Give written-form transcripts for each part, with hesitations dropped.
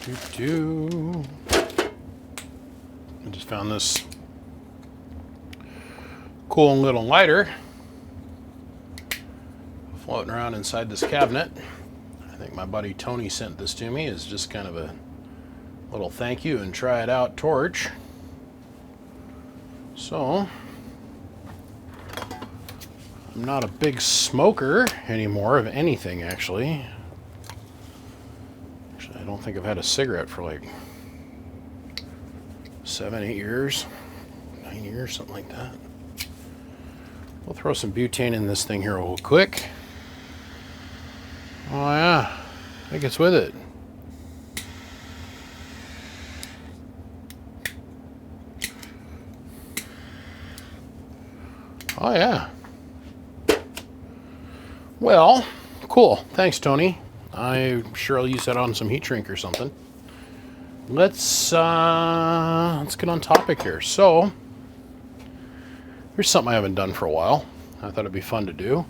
I just found this cool little lighter floating around inside this cabinet. I think my buddy Tony sent this to me as just kind of a little thank you and try it out torch. So, I'm not a big smoker anymore of anything, actually. I don't think I've had a cigarette for like 7, 8 years, 9 years, something like that. We'll throw some butane in this thing here real quick. Oh yeah, I think it's with it. Oh yeah. Well, cool. Thanks, Tony. I'm sure I'll use that on some heat shrink or something. Let's get on topic here. So, here's something I haven't done for a while. I thought it'd be fun to do.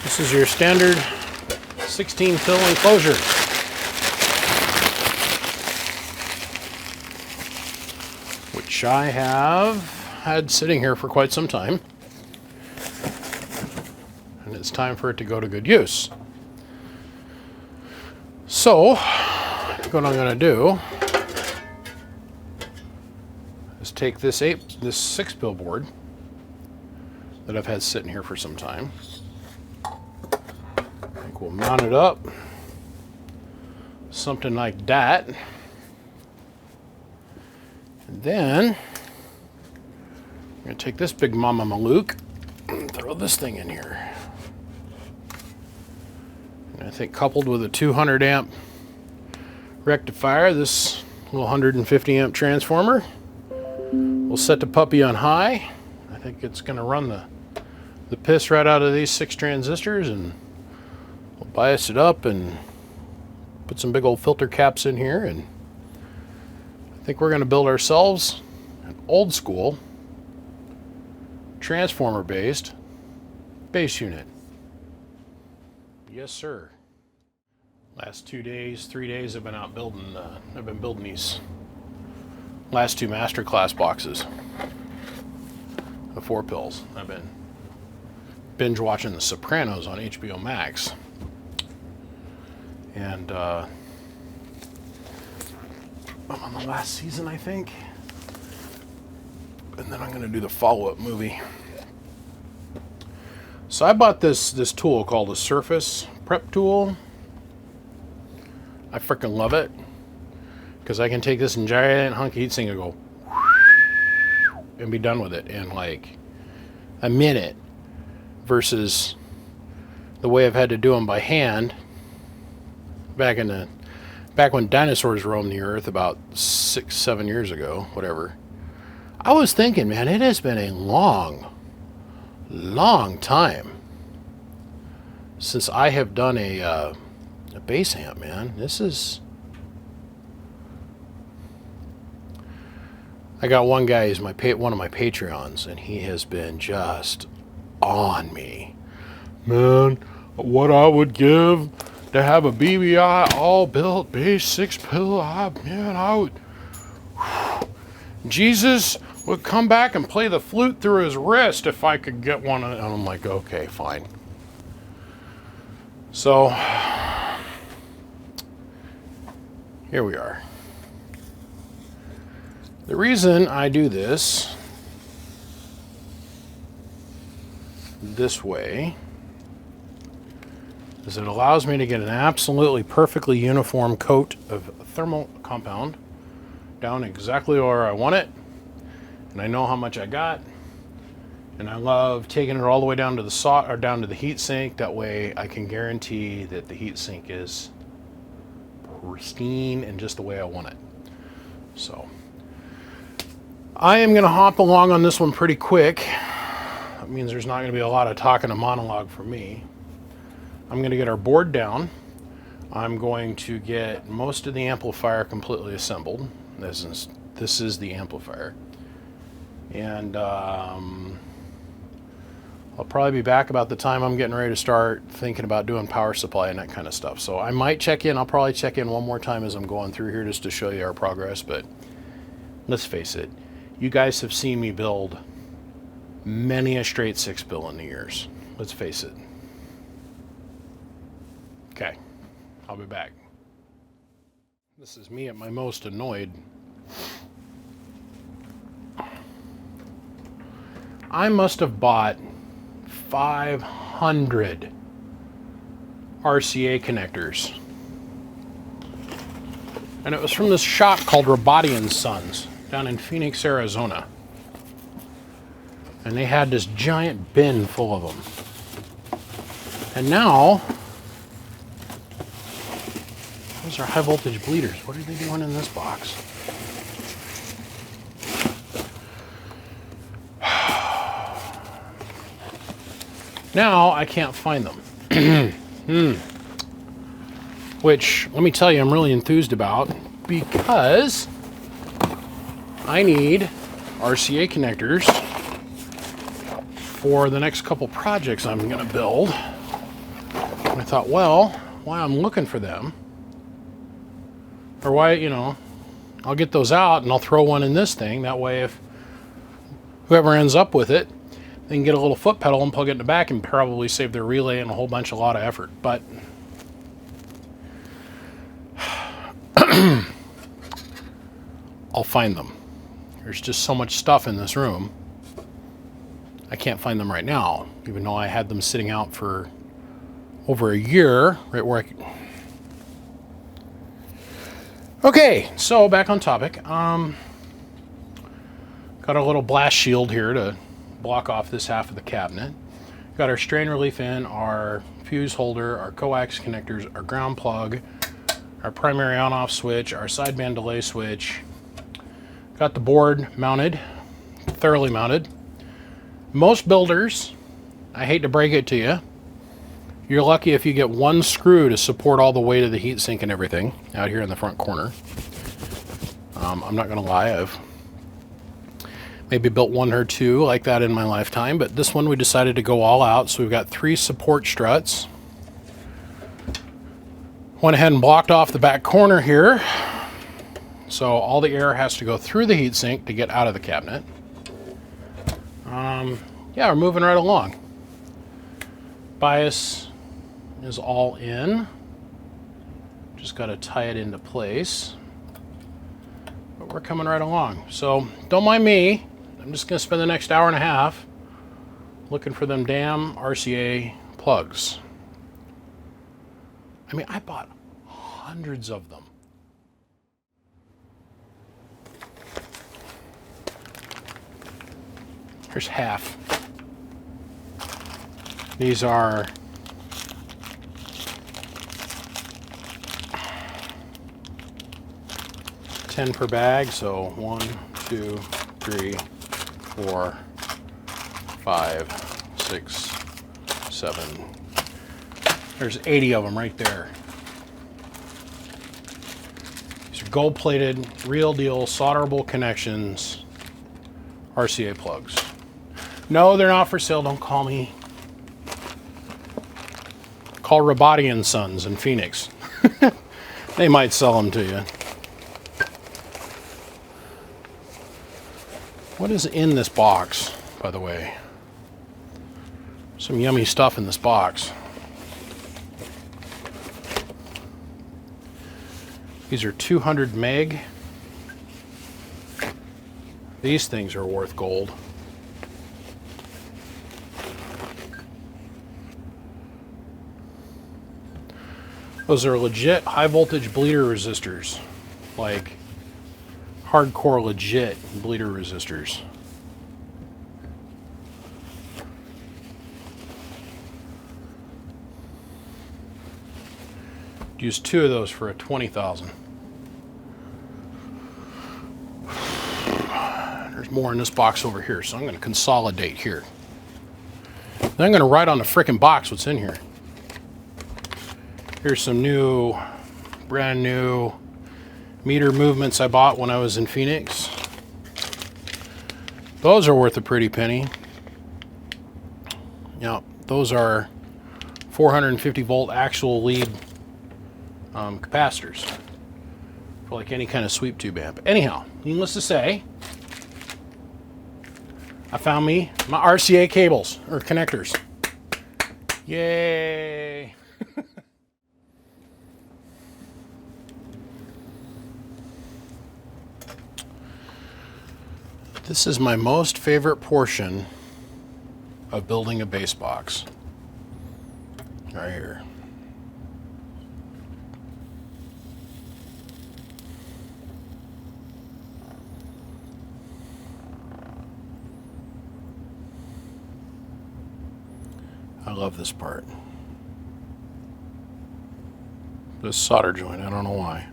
This is your standard 16 pill enclosure. Which I have had sitting here for quite some time. And it's time for it to go to good use. So, what I'm going to do is take this 6 pill board that I've had sitting here for some time. I think we'll mount it up something like that. And then I'm going to take this big Mama Malouk and throw this thing in here. And I think coupled with a 200 amp rectifier, this little 150 amp transformer, we'll set the puppy on high. I think it's going to run the piss right out of these 6 transistors, and we'll bias it up and put some big old filter caps in here, and I think we're going to build ourselves an old school transformer based base unit. Yes, sir. Last 2 days, 3 days I've been out building, I've been building these last 2 masterclass boxes of 4 pills. I've been binge watching The Sopranos on HBO Max. And I'm on the last season, I think. And then I'm going to do the follow-up movie. So I bought this tool called a Surface Prep Tool. I freaking love it, because I can take this giant hunk of heatsink and go and be done with it in like a minute, versus the way I've had to do them by hand back when dinosaurs roamed the earth about 6, 7 years ago, whatever. I was thinking, man, it has been a long time since I have done a bass amp, man. This is... I got one guy, he's one of my Patreons, and he has been just on me. Man, what I would give to have a BBI all-built bass 6 pill, man, I would... Jesus would come back and play the flute through his wrist if I could get one. And I'm like, okay, fine. So, here we are. The reason I do this way is it allows me to get an absolutely perfectly uniform coat of thermal compound down exactly where I want it, and I know how much I got, and I love taking it all the way down to the down to the heat sink. That way I can guarantee that the heat sink is pristine and just the way I want it. So I am going to hop along on this one pretty quick. That means there's not going to be a lot of talking and monologue for me. I'm going to get our board down. I'm going to get most of the amplifier completely assembled. This is the amplifier. And I'll probably be back about the time I'm getting ready to start thinking about doing power supply and that kind of stuff. So I might check in. I'll probably check in one more time as I'm going through here just to show you our progress. But let's face it, you guys have seen me build many a straight 6 bill in the years. Let's face it. Okay, I'll be back. This is me at my most annoyed. I must have bought 500 RCA connectors. And it was from this shop called Rabati & Sons down in Phoenix, Arizona. And they had this giant bin full of them. And now, those are high voltage bleeders. What are they doing in this box? Now I can't find them. Which, let me tell you, I'm really enthused about, because I need RCA connectors for the next couple projects I'm going to build. And I thought, well, while I'm looking for them, or why, you know, I'll get those out and I'll throw one in this thing. That way, if whoever ends up with it, they can get a little foot pedal and plug it in the back and probably save their relay and a lot of effort. But I'll find them. There's just so much stuff in this room. I can't find them right now, even though I had them sitting out for over a year, right where I could. Okay, so back on topic. Got a little blast shield here to block off this half of the cabinet. Got our strain relief in, our fuse holder, our coax connectors, our ground plug, our primary on-off switch, our sideband delay switch. Got the board mounted, thoroughly mounted. Most builders, I hate to break it to you, you're lucky if you get one screw to support all the weight of the heatsink and everything out here in the front corner. I'm not gonna lie, I've maybe built one or two like that in my lifetime, but this one we decided to go all out. So we've got 3 support struts. Went ahead and blocked off the back corner here. So all the air has to go through the heatsink to get out of the cabinet. Yeah, we're moving right along. Bias is all in. Just got to tie it into place. But we're coming right along. So don't mind me. I'm just going to spend the next hour and a half looking for them damn RCA plugs. I mean, I bought hundreds of them. Here's half. These are $10 per bag, so 1, 2, 3, 4, 5, 6, 7. There's 80 of them right there. These are gold-plated, real deal, solderable connections, RCA plugs. No, they're not for sale. Don't call me. Call Rabati & Sons in Phoenix. They might sell them to you. What is in this box, by the way? Some yummy stuff in this box. These are 200 meg. These things are worth gold. Those are legit high voltage bleeder resistors, like hardcore legit bleeder resistors. Use 2 of those for a 20,000. There's more in this box over here, so I'm going to consolidate here. Then I'm going to write on the frickin' box what's in here. Here's some new, brand new meter movements I bought when I was in Phoenix. Those are worth a pretty penny. Yeah, those are 450 volt actual lead capacitors for like any kind of sweep tube amp. Anyhow, needless to say, I found me my RCA cables or connectors. Yay! This is my most favorite portion of building a bass box. Right here. I love this part. This solder joint, I don't know why.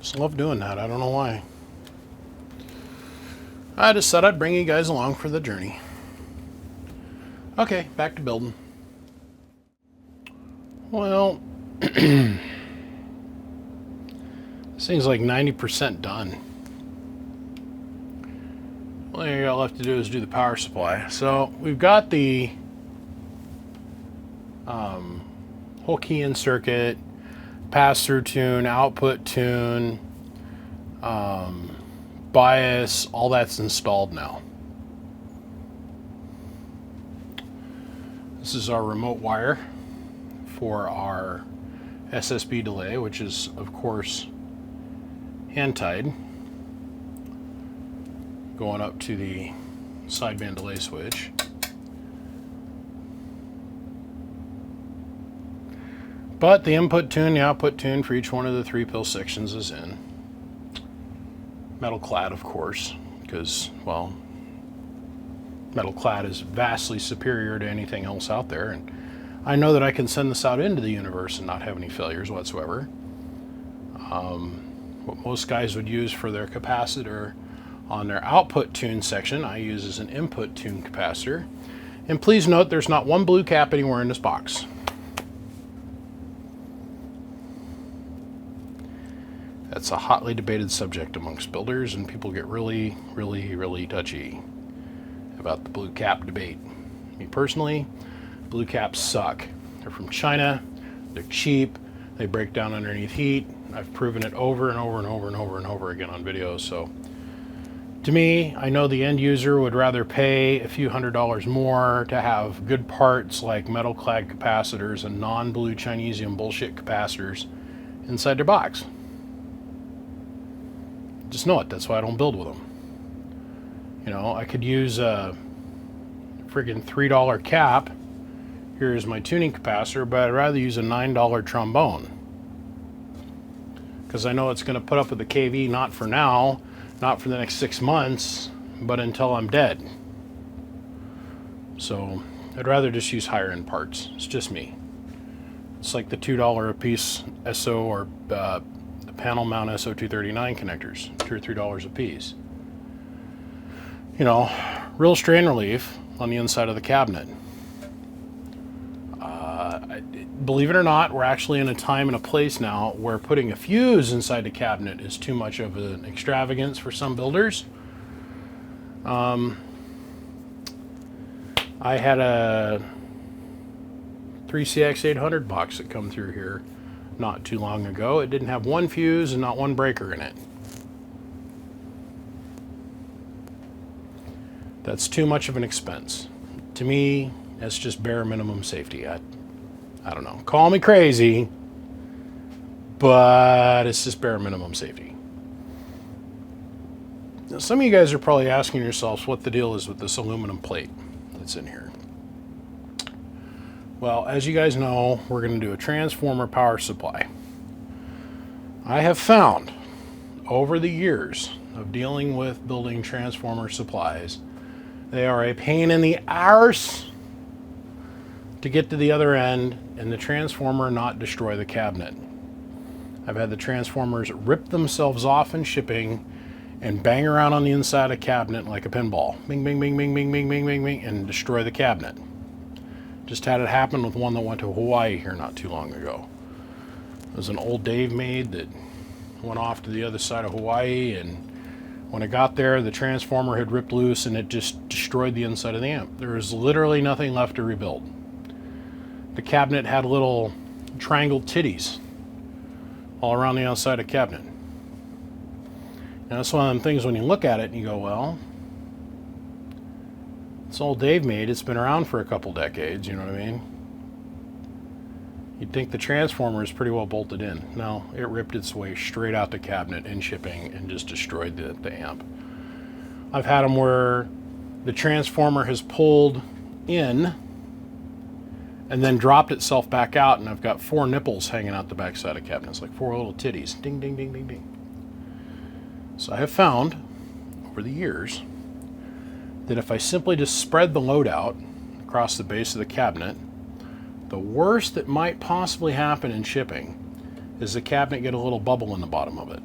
Just love doing that. I don't know why. I just thought I'd bring you guys along for the journey. Okay, back to building. Well, this thing's like 90% done. All you got left to do is do the power supply. So we've got the whole key-in circuit, pass-through tune, output tune, bias, all that's installed now. This is our remote wire for our SSB delay, which is of course hand-tied, going up to the sideband delay switch. But the input tune, the output tune for each one of the 3 pill sections is in. Metal clad, of course, because, well, metal clad is vastly superior to anything else out there, and I know that I can send this out into the universe and not have any failures whatsoever. What most guys would use for their capacitor on their output tune section, I use as an input tune capacitor. And please note there's not one blue cap anywhere in this box. That's a hotly debated subject amongst builders, and people get really, really, really touchy about the blue cap debate. Me personally, blue caps suck. They're from China, they're cheap, they break down underneath heat. I've proven it over and over and over and over and over again on videos. So to me, I know the end user would rather pay a few $100s more to have good parts like metal clad capacitors and non-blue Chinesium bullshit capacitors inside their box. Just know it, that's why I don't build with them. You know, I could use a friggin' $3 cap. Here's my tuning capacitor, but I'd rather use a $9 trombone. Because I know it's gonna put up with the KV not for now, not for the next 6 months, but until I'm dead. So I'd rather just use higher end parts. It's just me. It's like the $2 a piece SO or the panel mount SO239 connectors, $2 or $3 a piece. You know, real strain relief on the inside of the cabinet. Believe it or not, we're actually in a time and a place now where putting a fuse inside the cabinet is too much of an extravagance for some builders. I had a 3CX800 box that come through here not too long ago. It didn't have one fuse and not one breaker in it. That's too much of an expense. To me, that's just bare minimum safety. I don't know. Call me crazy, but it's just bare minimum safety. Now, some of you guys are probably asking yourselves what the deal is with this aluminum plate that's in here. Well, as you guys know, we're going to do a transformer power supply. I have found over the years of dealing with building transformer supplies, they are a pain in the arse to get to the other end and the transformer not destroy the cabinet. I've had the transformers rip themselves off in shipping and bang around on the inside of the cabinet like a pinball. Bing, bing, bing, bing, bing, bing, bing, bing, bing, and destroy the cabinet. Just had it happen with one that went to Hawaii here not too long ago. It was an old Dave made that went off to the other side of Hawaii, and when it got there, the transformer had ripped loose and it just destroyed the inside of the amp. There was literally nothing left to rebuild. The cabinet had little triangle titties all around the outside of the cabinet. Now, that's one of them things when you look at it and you go, well, it's old Dave made. It's been around for a couple decades, you know what I mean? You'd think the transformer is pretty well bolted in. No, it ripped its way straight out the cabinet in shipping and just destroyed the amp. I've had them where the transformer has pulled in and then dropped itself back out, and I've got 4 nipples hanging out the back side of the cabinet. It's like 4 little titties. Ding, ding, ding, ding, ding. So I have found over the years that if I simply just spread the load out across the base of the cabinet, the worst that might possibly happen in shipping is the cabinet get a little bubble in the bottom of it.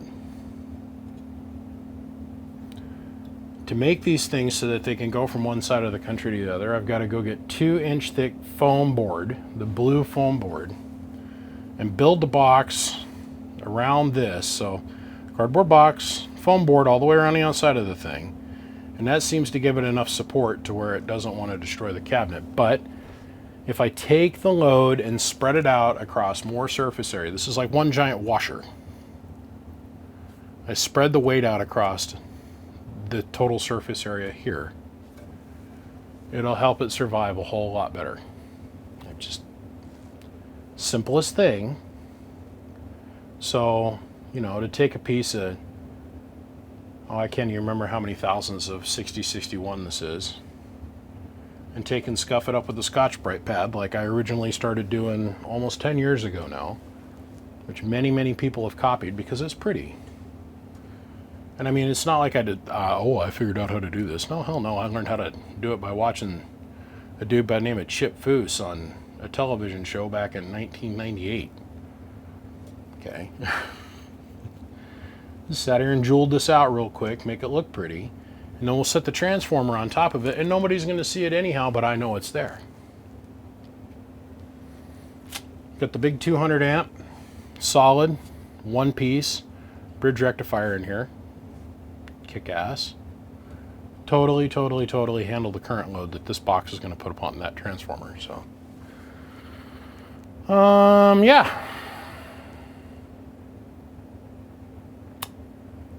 To make these things so that they can go from one side of the country to the other, I've got to go get 2-inch thick foam board, the blue foam board, and build the box around this. So cardboard box, foam board all the way around the outside of the thing. And that seems to give it enough support to where it doesn't want to destroy the cabinet. But if I take the load and spread it out across more surface area, this is like one giant washer. I spread the weight out across the total surface area here. It'll help it survive a whole lot better. Just simplest thing. So, you know, to take a piece of, I can't even remember how many thousands of 6061 this is, and take and scuff it up with a Scotch-Brite pad like I originally started doing almost 10 years ago now, which many people have copied because it's pretty. And I mean, it's not like I did, I figured out how to do this. No, hell no, I learned how to do it by watching a dude by the name of Chip Foose on a television show back in 1998. Okay. Just sat here and jeweled this out real quick, make it look pretty, and then we'll set the transformer on top of it, and nobody's going to see it anyhow, but I know it's there. Got the big 200 amp, solid, one piece, bridge rectifier in here. Kick ass. Totally handle the current load that this box is going to put upon that transformer. So, yeah.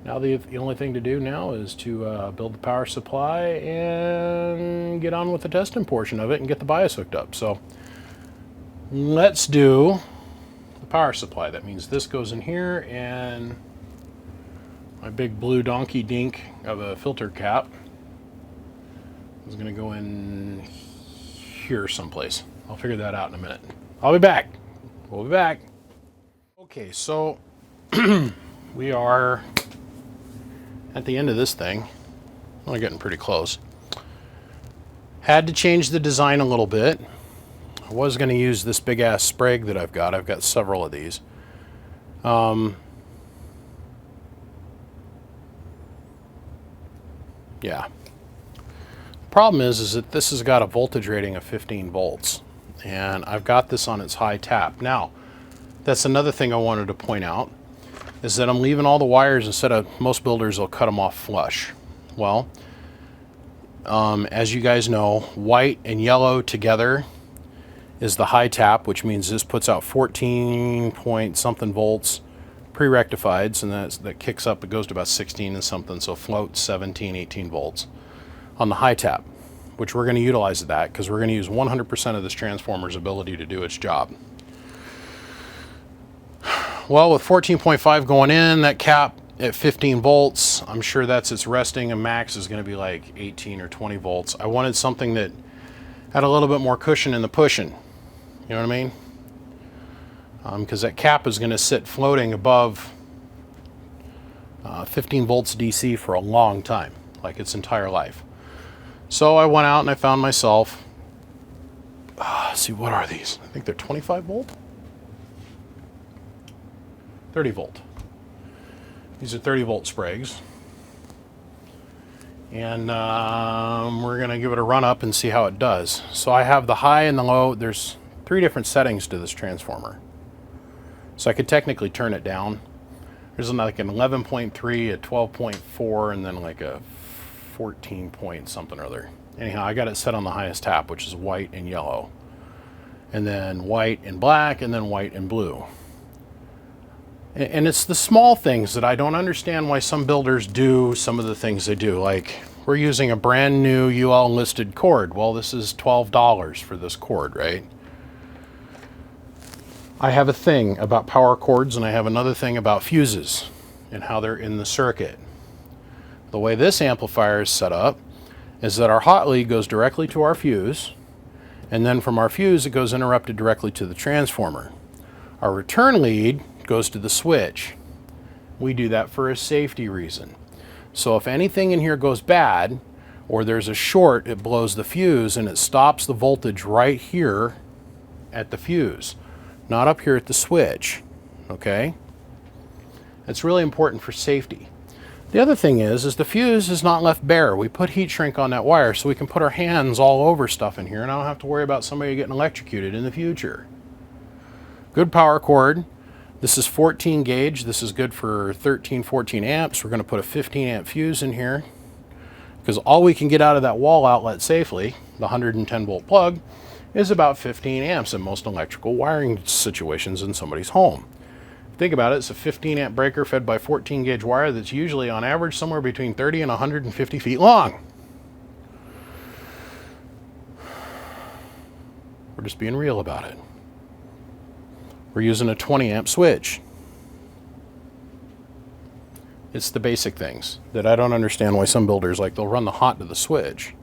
Now the only thing to do now is to build the power supply and get on with the testing portion of it and get the BIOS hooked up. So let's do the power supply. That means this goes in here, and my big blue donkey dink of a filter cap is going to go in here someplace. I'll figure that out in a minute. I'll be back. We'll be back. Okay, so we are at the end of this thing. We're getting pretty close. Had to change the design a little bit. I was going to use this big ass Sprague that I've got. I've got several of these. Yeah. Problem is that this has got a voltage rating of 15 volts, and I've got this on its high tap. Now, that's another thing I wanted to point out, is that I'm leaving all the wires, instead of most builders will cut them off flush. Well, as you guys know, white and yellow together is the high tap, which means this puts out 14 point something volts pre-rectified, and that kicks up, it goes to about 16 and something, so floats 17, 18 volts on the high tap, which we're going to utilize that because we're going to use 100% of this transformer's ability to do its job. Well, with 14.5 going in, that cap at 15 volts, I'm sure that's its resting, and max is going to be like 18 or 20 volts. I wanted something that had a little bit more cushion in the pushing. You know what I mean? Because that cap is going to sit floating above 15 volts DC for a long time, like its entire life. So I went out and I found myself, see, what are these? I think they're 25 volt? 30 volt. These are 30 volt Spragues. And we're going to give it a run up and see how it does. So I have the high and the low. There's 3 different settings to this transformer. So I could technically turn it down. There's like an 11.3, a 12.4, and then like a 14 point something or other. Anyhow, I got it set on the highest tap, which is white and yellow. And then white and black, and then white and blue. And it's the small things that I don't understand why some builders do some of the things they do. Like, we're using a brand new UL listed cord. Well, this is $12 for this cord, right? I have a thing about power cords, and I have another thing about fuses and how they're in the circuit. The way this amplifier is set up is that our hot lead goes directly to our fuse, and then from our fuse it goes interrupted directly to the transformer. Our return lead goes to the switch. We do that for a safety reason. So if anything in here goes bad, or there's a short, it blows the fuse and it stops the voltage right here at the fuse, not up here at the switch, okay? It's really important for safety. The other thing is the fuse is not left bare. We put heat shrink on that wire so we can put our hands all over stuff in here, and I don't have to worry about somebody getting electrocuted in the future. Good power cord. This is 14 gauge. This is good for 13, 14 amps. We're going to put a 15 amp fuse in here because all we can get out of that wall outlet safely, the 110 volt plug, is about 15 amps in most electrical wiring situations in somebody's home. Think about it, it's a 15 amp breaker fed by 14 gauge wire that's usually on average somewhere between 30 and 150 feet long. We're just being real about it. We're using a 20 amp switch. It's the basic things that I don't understand why some builders, like, they'll run the hot to the switch.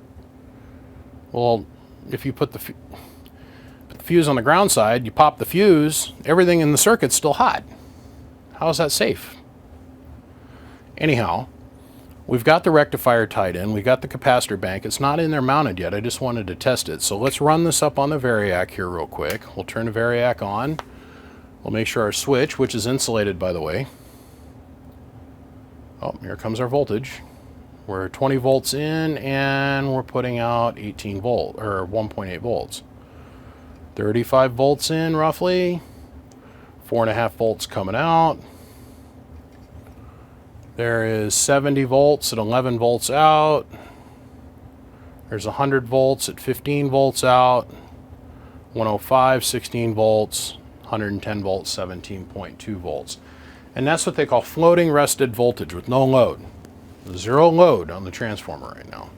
Well, if you put the fuse on the ground side, you pop the fuse, everything in the circuit's still hot. How is that safe? Anyhow, we've got the rectifier tied in, we got the capacitor bank. It's not in there mounted yet, I just wanted to test it. So let's run this up on the variac here real quick. We'll turn the variac on. We'll make sure our switch, which is insulated by the way. Oh, here comes our voltage. We're 20 volts in and we're putting out 18 volt or 1.8 volts. 35 volts in roughly. 4.5 volts coming out. There is 70 volts at 11 volts out. There's 100 volts at 15 volts out. 105, 16 volts. 110 volts, 17.2 volts. And that's what they call floating rested voltage with no load. Zero load on the transformer right now.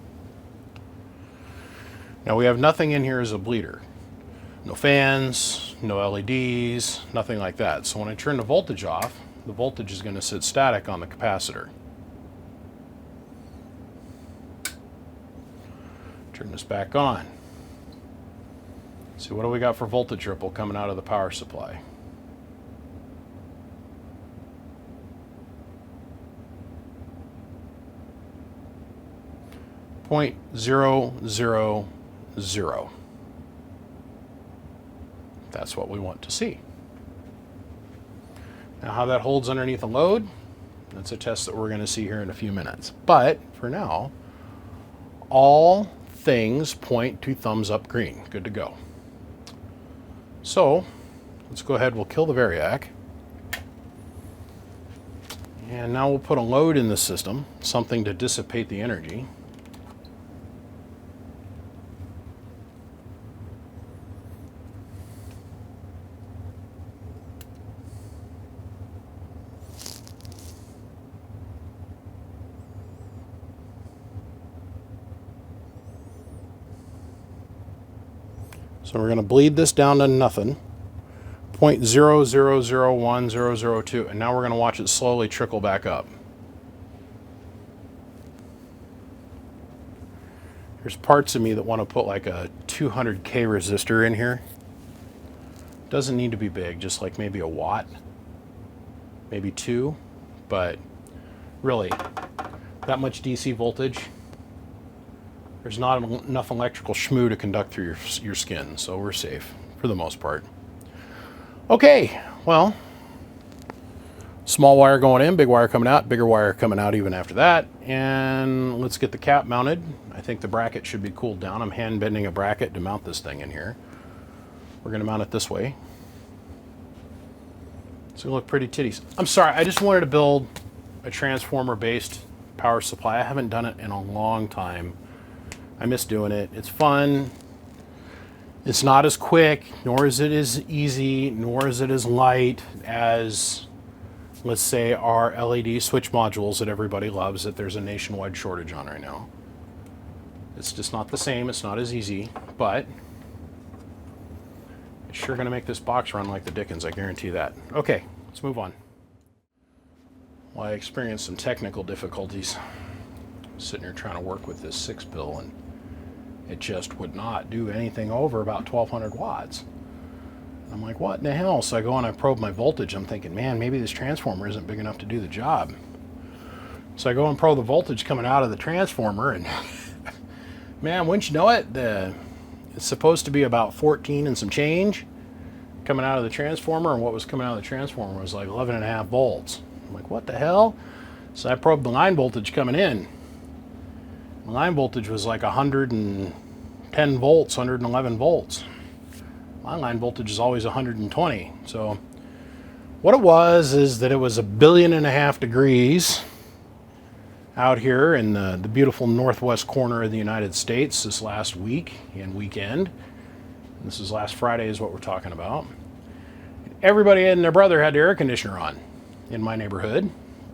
Now we have nothing in here as a bleeder. No fans, no LEDs, nothing like that. So when I turn the voltage off, the voltage is going to sit static on the capacitor. Turn this back on. See, what do we got for voltage ripple coming out of the power supply? .000. That's what we want to see. Now how that holds underneath a load, that's a test that we're going to see here in a few minutes. But for now, all things point to thumbs up green. Good to go. So let's go ahead, we'll kill the variac. And now we'll put a load in the system, something to dissipate the energy. So we're going to bleed this down to nothing. 0.0001002, and now we're going to watch it slowly trickle back up. There's parts of me that want to put like a 200K resistor in here. Doesn't need to be big, just like maybe a watt, maybe 2, but Really, that much DC voltage, there's not enough electrical schmoo to conduct through your skin, so we're safe for the most part. Okay, well, small wire going in, big wire coming out, bigger wire coming out even after that. And let's get the cap mounted. I think the bracket should be cooled down. I'm hand bending a bracket to mount this thing in here. We're gonna mount it this way. It's gonna look pretty titties. I'm sorry, I just wanted to build a transformer based power supply. I haven't done it in a long time. I miss doing it. It's fun. It's not as quick, nor is it as easy, nor is it as light as, let's say, our LED switch modules that everybody loves that there's a nationwide shortage on right now. It's just not the same. It's not as easy, but it's sure going to make this box run like the dickens, I guarantee that. Okay, let's move on. Well, I experienced some technical difficulties. I'm sitting here trying to work with this 6-pill, and it just would not do anything over about 1200 watts. I'm like, what in the hell? So I go and I probe my voltage. I'm thinking, man, maybe this transformer isn't big enough to do the job. So I go and probe the voltage coming out of the transformer, and man, wouldn't you know it, it's supposed to be about 14 and some change coming out of the transformer, and what was coming out of the transformer was like 11.5 volts. I'm like, what the hell? So I probed the line voltage coming in. The line voltage was like 110 volts, 111 volts. My line voltage is always 120. So what it was is that it was 1.5 billion degrees out here in the beautiful northwest corner of the United States this last week and weekend. This is last Friday is what we're talking about. Everybody and their brother had their air conditioner on in my neighborhood.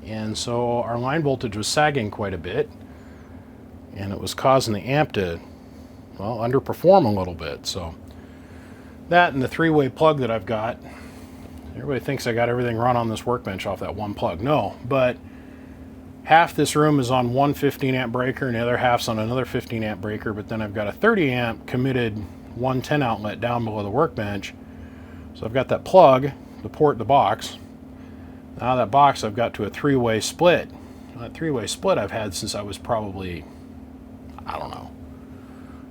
And so our line voltage was sagging quite a bit. And it was causing the amp to, well, underperform a little bit. So that and the 3-way plug that I've got, everybody thinks I got everything run on this workbench off that one plug. No, but half this room is on one 15 amp breaker and the other half's on another 15 amp breaker, but then I've got a 30 amp committed 110 outlet down below the workbench. So I've got that plug, the port, the box. Now that box I've got to a 3-way split. That 3-way split I've had since I was probably, I don't know,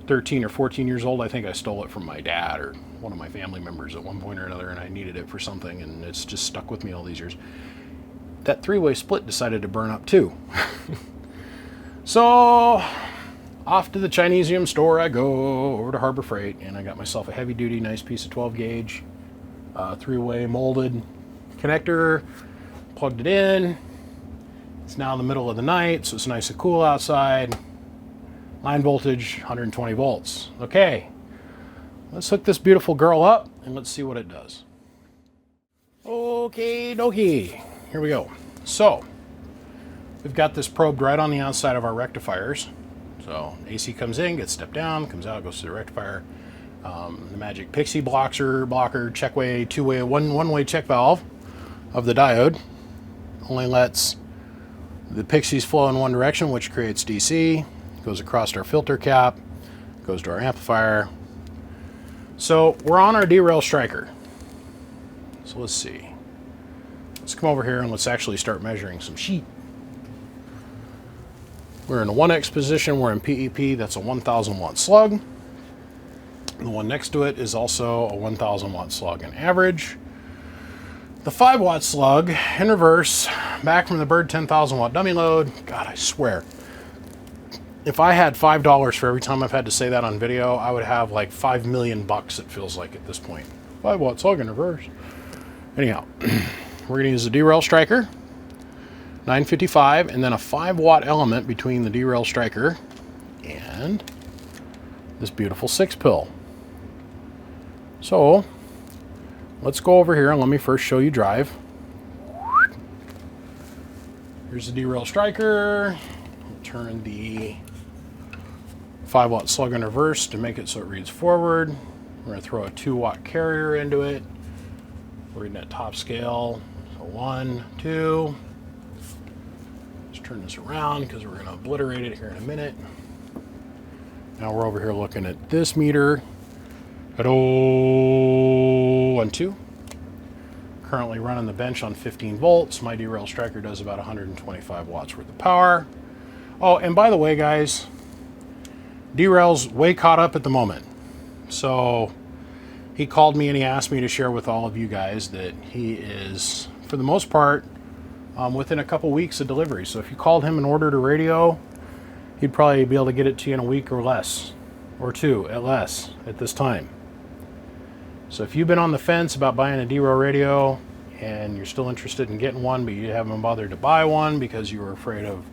13 or 14 years old. I think I stole it from my dad or one of my family members at one point or another, and I needed it for something, and it's just stuck with me all these years. That 3-way split decided to burn up too. So off to the Chinesium store I go, over to Harbor Freight, and I got myself a heavy duty, nice piece of 12 gauge, 3-way molded connector, plugged it in. It's now in the middle of the night, so it's nice and cool outside. Line voltage, 120 volts. Okay, let's hook this beautiful girl up and let's see what it does. Okay, dokie, here we go. So, we've got this probed right on the outside of our rectifiers. So, AC comes in, gets stepped down, comes out, goes to the rectifier. The magic Pixie blocker, check-way, two-way, one-way check valve of the diode only lets the Pixies flow in one direction, which creates DC. Goes across our filter cap, goes to our amplifier. So we're on our derail striker. So let's see. Let's come over here and let's actually start measuring some sheet. We're in a 1X position, we're in PEP, that's a 1000 watt slug. The one next to it is also a 1000 watt slug in average. The 5 watt slug in reverse, back from the Bird 10,000 watt dummy load. God, I swear, if I had $5 for every time I've had to say that on video, I would have like 5 million bucks, it feels like at this point. 5 watt slug in reverse. Anyhow, we're gonna use a derail striker, 955, and then a 5 watt element between the derail striker and this beautiful 6-pill. So let's go over here and let me first show you drive. Here's the derail striker. I'll turn the 5 watt slug in reverse to make it so it reads forward. We're going to throw a 2 watt carrier into it. We're reading at top scale. So 1, 2. Let's turn this around because we're going to obliterate it here in a minute. Now we're over here looking at this meter at 012. currently running the bench on 15 volts. My derail striker does about 125 watts worth of power. Oh, and by the way, guys, derail's way caught up at the moment. So he called me and he asked me to share with all of you guys that he is, for the most part, within a couple weeks of delivery. So if you called him and ordered a radio, he'd probably be able to get it to you in a week or less, or two at less at this time. So if you've been on the fence about buying a derail radio and you're still interested in getting one, but you haven't bothered to buy one because you were afraid of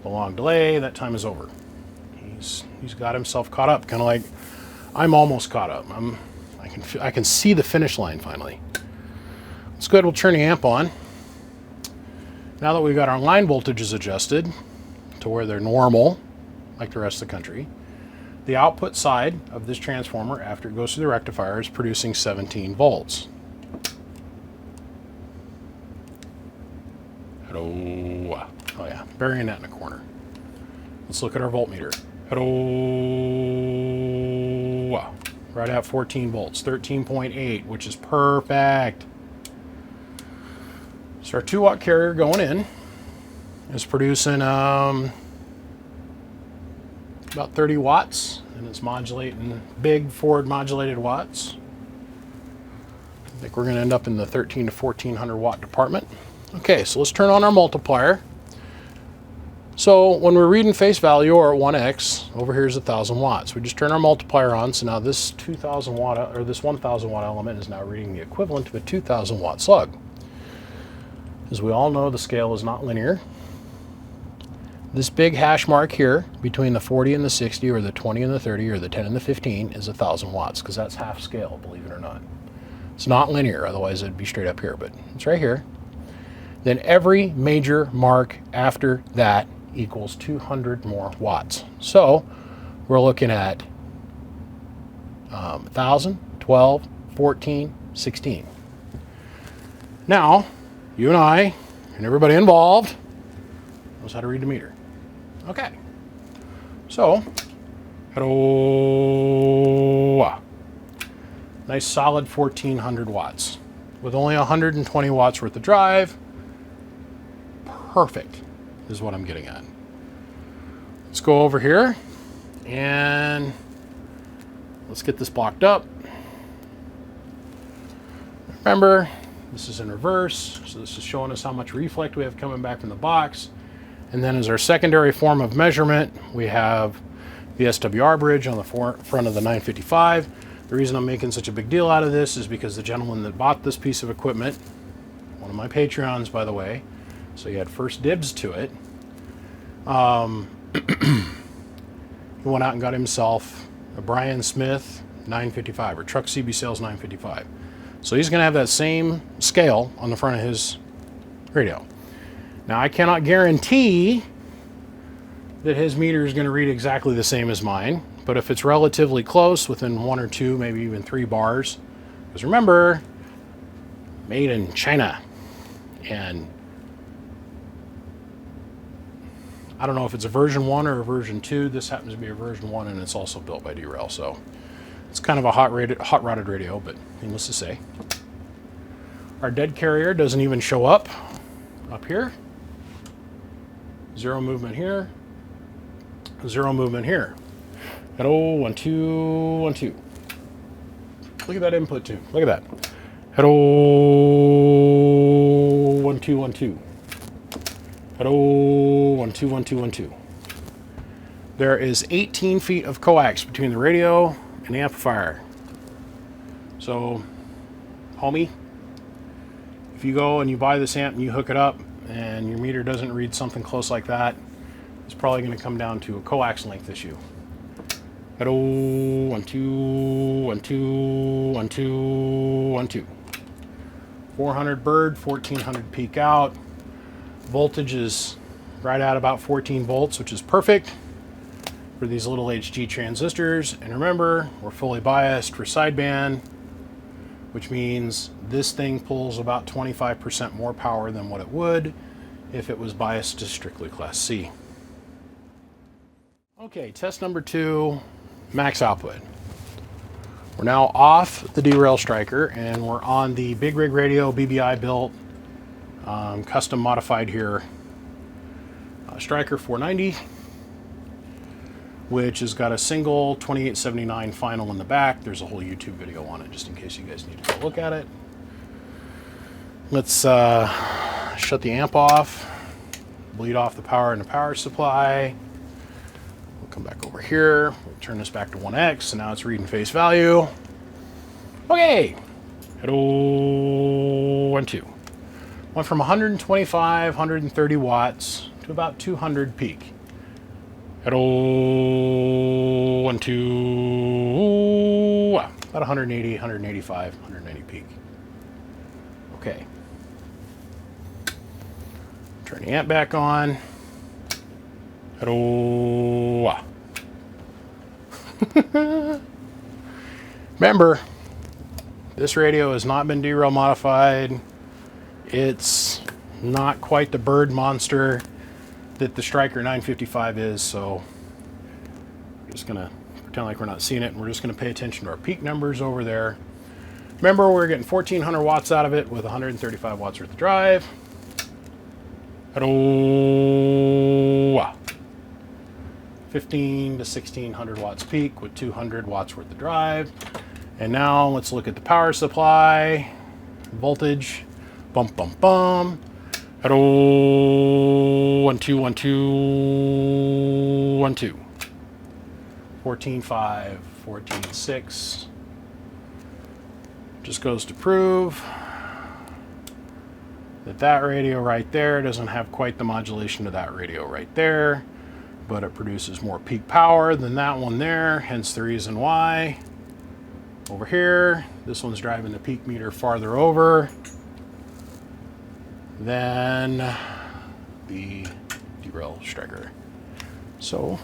the long delay, that time is over. He's got himself caught up, kind of like I'm almost caught up. I can see the finish line finally. It's good. We'll turn the amp on. Now that we've got our line voltages adjusted to where they're normal, like the rest of the country, the output side of this transformer, after it goes through the rectifier, is producing 17 volts. Hello. Oh yeah, burying that in the corner. Let's look at our voltmeter. Hello. Right at 14 volts, 13.8, which is perfect. So our 2-watt carrier going in is producing about 30 watts, and it's modulating big forward modulated watts. I think we're going to end up in the 13 to 1400 watt department. Okay, so let's turn on our multiplier. So when we're reading face value, or at 1x, over here is 1000 watts. We just turn our multiplier on, so now this 2000 watt, or this 1000 watt element is now reading the equivalent of a 2000 watt slug. As we all know, the scale is not linear. This big hash mark here between the 40 and the 60, or the 20 and the 30, or the 10 and the 15 is 1000 watts, because that's half scale, believe it or not. It's not linear, otherwise it'd be straight up here, but it's right here. Then every major mark after that equals 200 more watts. So we're looking at 1000, 12, 14, 16. Now, you and I, and everybody involved, knows how to read the meter. Okay, so, hello. Nice solid 1400 watts with only 120 watts worth of drive. Perfect is what I'm getting at. Let's go over here and let's get this blocked up. Remember, this is in reverse, so this is showing us how much reflect we have coming back from the box. And then as our secondary form of measurement, we have the SWR bridge on the front of the 955. The reason I'm making such a big deal out of this is because the gentleman that bought this piece of equipment, one of my Patreons, by the way, so he had first dibs to it, he went out and got himself a Brian Smith 955, or Truck CB Sales 955. So he's going to have that same scale on the front of his radio. Now, I cannot guarantee that his meter is going to read exactly the same as mine, but if it's relatively close, within 1 or 2, maybe even 3 bars, because remember, made in China, and I don't know if it's a version 1 or a version 2. This happens to be a version 1, and it's also built by derail, so it's kind of a hot-rodded radio, but needless to say. Our dead carrier doesn't even show up here. 0 movement here. 0 movement here. Hello, 1, 2, 1, 2. Look at that input tune. Look at that. Hello, 1, 2, 1, 2. Hello, 1, 2, 1, 2, 1, 2. There is 18 feet of coax between the radio and the amplifier. So, homie, if you go and you buy this amp and you hook it up and your meter doesn't read something close like that, it's probably going to come down to a coax length issue. Hello, 1, 2, 1, 2, 1, 2, 1, 2. 400 bird, 1400 peak out. Voltage is right at about 14 volts, which is perfect for these little HG transistors. And remember, we're fully biased for sideband, which means this thing pulls about 25% more power than what it would if it was biased to strictly Class C. Okay, test number 2, max output. We're now off the derail striker and we're on the Big Rig Radio BBI built, custom modified here striker 490, which has got a single 2879 final in the back. There's a whole YouTube video on it just in case you guys need to go look at it. Let's shut the amp off, bleed off the power in the power supply. We'll come back over here. We'll turn this back to 1X, so now it's reading face value. Okay. Hello, 1, 2. Went from 125, 130 watts to about 200 peak. Hello, 1, 2. About 180, 185, 190 peak. Okay. Turn the amp back on. Hello. Remember, this radio has not been derail modified. It's not quite the bird monster that the Striker 955 is, so we're just gonna pretend like we're not seeing it, and we're just gonna pay attention to our peak numbers over there. Remember, we're getting 1400 watts out of it with 135 watts worth of drive. Hello. 15 to 1600 watts peak with 200 watts worth of drive. And now let's look at the power supply, voltage, bump, bump, bump. Hello, 1, 2, 1, 2, 1, 2. 14.5, 14.6. Just goes to prove that that radio right there doesn't have quite the modulation of that radio right there, but it produces more peak power than that one there, hence the reason why. Over here, this one's driving the peak meter farther over than the derail striker. So,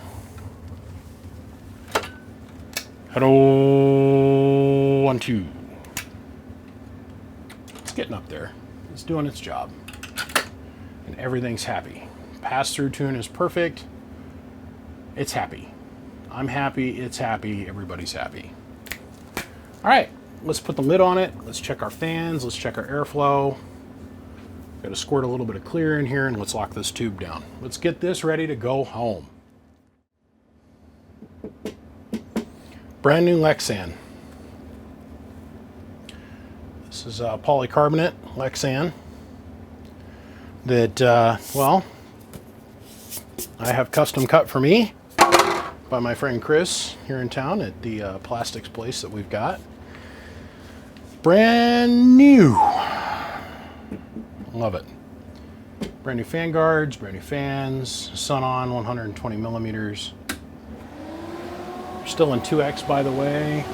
hello, 1, 2. It's getting up there. It's doing its job. And everything's happy. Pass-through tune is perfect. It's happy. I'm happy, it's happy, everybody's happy. All right, let's put the lid on it. Let's check our fans, let's check our airflow. Got to squirt a little bit of clear in here, and let's lock this tube down. Let's get this ready to go home. Brand new Lexan. This is polycarbonate Lexan that, well, I have custom cut for me by my friend Chris here in town at the plastics place that we've got. Brand new. Love it. Brand new fan guards, brand new fans, sun on 120 millimeters. Still in 2X, by the way.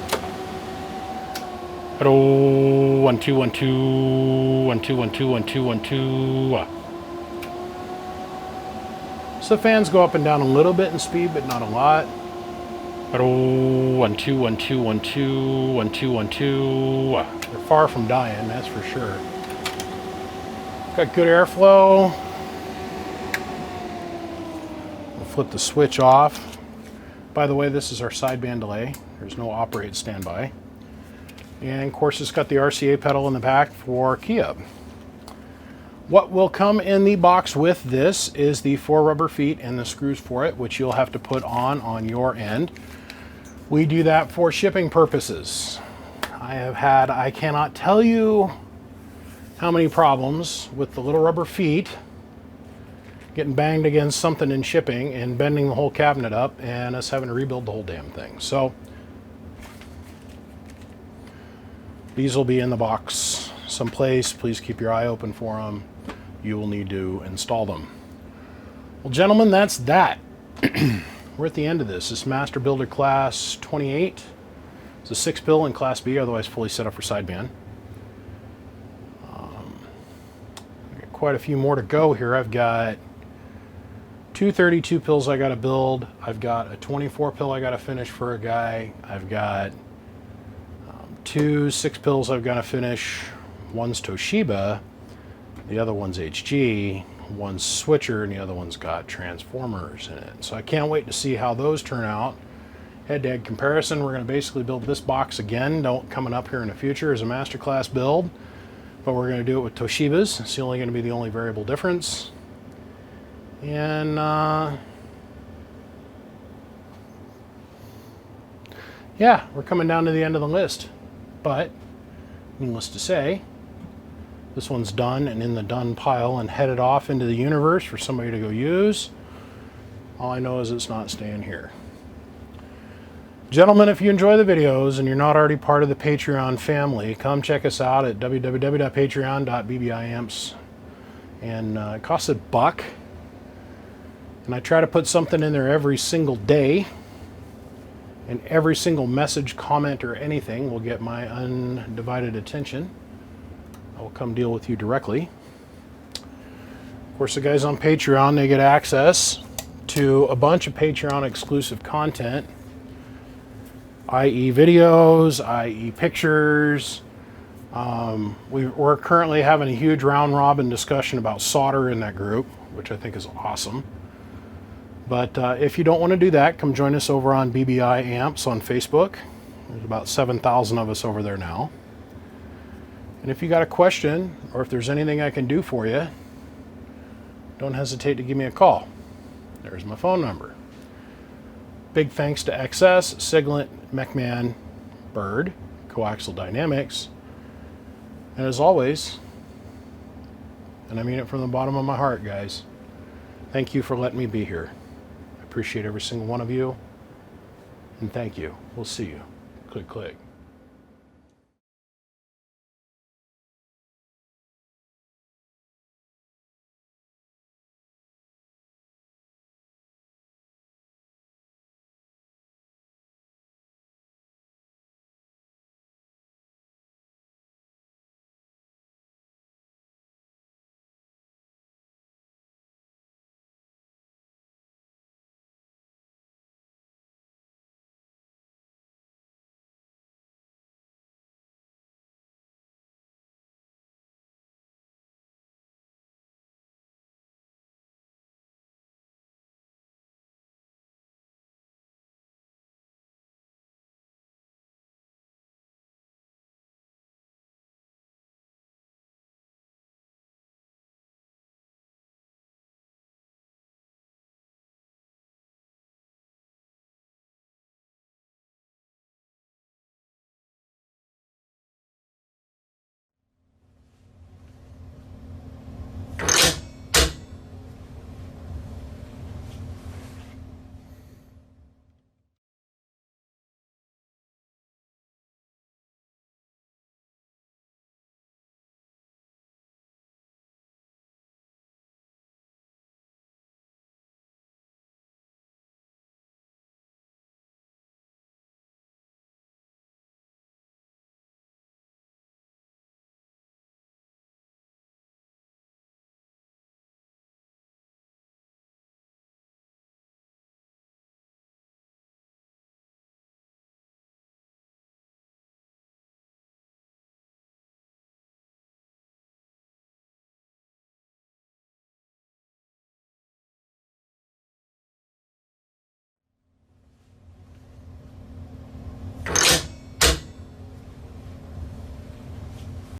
Hello, 1, 2, 1, 2, 1, 2, 1, 2, 1, 2, 1, 2. So the fans go up and down a little bit in speed, but not a lot. Hello, 1, 2, 1, 2, 1, 2, 1, 2, 1, 2. They're far from dying, that's for sure. Got good airflow. We'll flip the switch off. By the way, this is our sideband delay. There's no operate standby. And of course, it's got the RCA pedal in the back for key up. What will come in the box with this is the 4 rubber feet and the screws for it, which you'll have to put on your end. We do that for shipping purposes. I cannot tell you how many problems with the little rubber feet getting banged against something in shipping and bending the whole cabinet up and us having to rebuild the whole damn thing. So these will be in the box someplace. Please keep your eye open for them. You will need to install them. Well, gentlemen, that's that. We're at the end of this. This Master Builder Class 28. It's a 6-pill in Class B, otherwise fully set up for sideband. I've got quite a few more to go here. I've got 2 32 pills I got to build. I've got a 24 pill I got to finish for a guy. I've got 2 6 pills I've got to finish. One's Toshiba, the other one's HG, one's switcher, and the other one's got transformers in it. So I can't wait to see how those turn out head-to-head comparison. We're going to basically build this box again, coming up here in the future as a masterclass build, but we're going to do it with Toshiba's. It's only going to be the only variable difference. And yeah, we're coming down to the end of the list, but needless to say, this one's done and in the done pile and headed off into the universe for somebody to go use. All I know is it's not staying here. Gentlemen, if you enjoy the videos and you're not already part of the Patreon family, come check us out at www.patreon.bbiamps. And it costs $1. And I try to put something in there every single day. And every single message, comment, or anything will get my undivided attention. I will come deal with you directly. Of course, the guys on Patreon, they get access to a bunch of Patreon exclusive content, i.e. videos, i.e. pictures. We're currently having a huge round robin discussion about solder in that group, which I think is awesome. But if you don't want to do that, come join us over on BBI Amps on Facebook. There's about 7,000 of us over there now. And if you got a question, or if there's anything I can do for you, don't hesitate to give me a call. There's my phone number. Big thanks to XS, Siglant, MechMan, Bird, Coaxial Dynamics. And as always, and I mean it from the bottom of my heart, guys, thank you for letting me be here. I appreciate every single one of you. And thank you. We'll see you. Click, click.